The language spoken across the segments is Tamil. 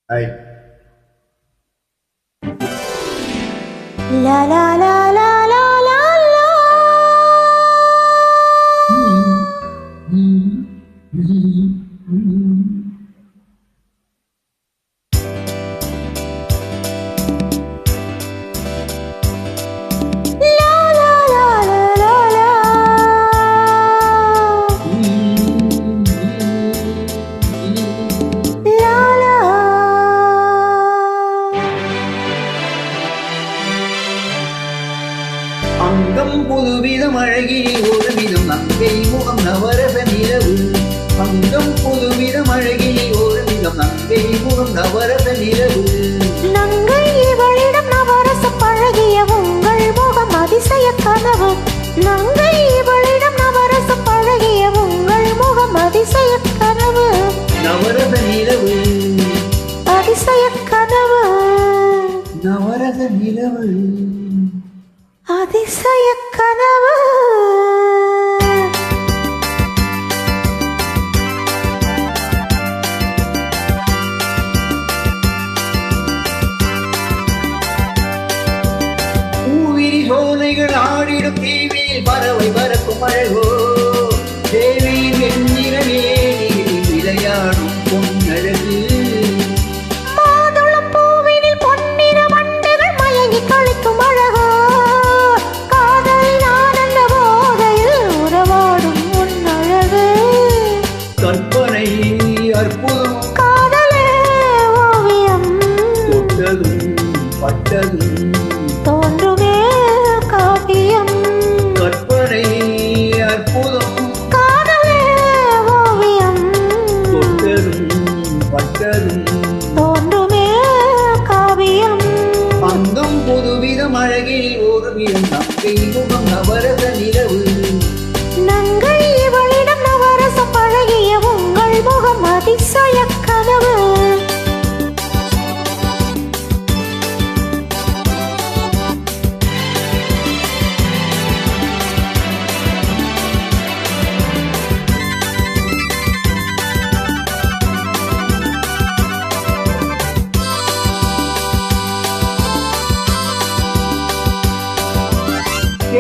Hi. La la la la la la la. La la la la la la. La la. அங்கம் புதுவிதம் அழகில் ஒரு விதம் நங்கை முகம் நவரச நிலவு. அங்கம் புதுவிதம் அழகில் ஒரு விதம் நங்கை முகம் நவரச நிலவு. நங்கை இவளிடம் நவரச பழகிய உங்கள் முகம் அதிசய கனவு. நங்கை இவளிடம் நவரச பழகிய உங்கள் முகம் அதிசய கனவு. நவரச நிலவு, அதிசய கனவு, நவரச நிலவு. அதிசய கனவு. பூவிரி சோலைகள் ஆடிடும் தீவியில் பறவை பறக்கும் அழகோ. தேவியின் வெண்ணிற வேலியில் விளையாடும் பொன்னழகு. மாதுளம் பூவினில் பொன்னிற வண்டுகள் மயங்கி களிக்கும் அழகோ. காதலின் ஆனந்த போதையில் உறவாடும் உன்னழகு. கற்பனை அற்புதம், காதலே ஓவியம், தொட்டதும் பட்டதும். தோன்றுமே காவியம். கற்பனை அற்புதம், காதலே ஓவியம், தொட்டதும் பட்டதும். தோன்றுமே காவியம். அங்கம் புதுவிதம் அழகில் ஒரு விதம் நங்கை முகம் நவரச நிலவு. நங்கை இவளிடம் நவரச பழகிய உங்கள் முகம் அதிசய கனவு.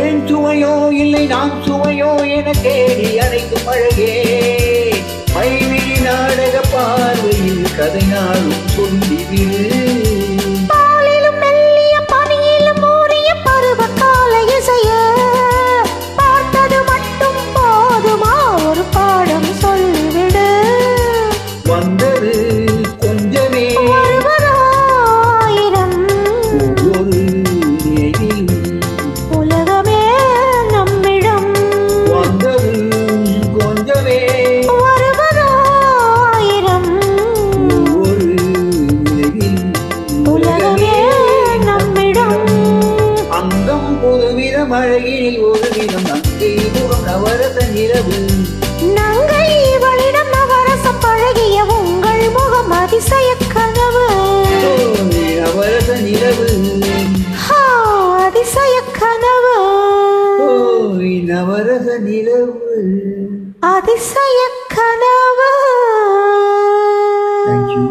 ஏன் சுவையோ இல்லை நாம் சுவையோ என தேடி அழைக்கும் அழகே. மைவிழி நாடக பார்வையில் கதை நாளும் சொல்லிவிடு. பாலிலும் மெல்லிய பனியிலும் ஊறிய பருவகால இசைய பார்த்தது மட்டும் போதுமா, ஒரு பாடம் சொல்லிவிடு. வந்தது கொஞ்சமே வருவதாயிரம், ஒவ்வொரு நினைவிலும். உலகமே நம்மிடம். வந்தது கொஞ்சமே வருவதாயிரம், ஒவ்வொரு நினைவிலும். உலகமே நம்மிடம். அங்கம் புதுவிதம் அழகில் ஒரு விதம் நங்கை முகம் நவரச நிலவு. நங்கை இவளிடம் நவரச பழகிய உங்கள் முகம் அதிசய கனவு. நவரச நிலவு, ஹா, அதிசய கனவு, நவரச நிலவு. அதிசய கனவு. Thank you.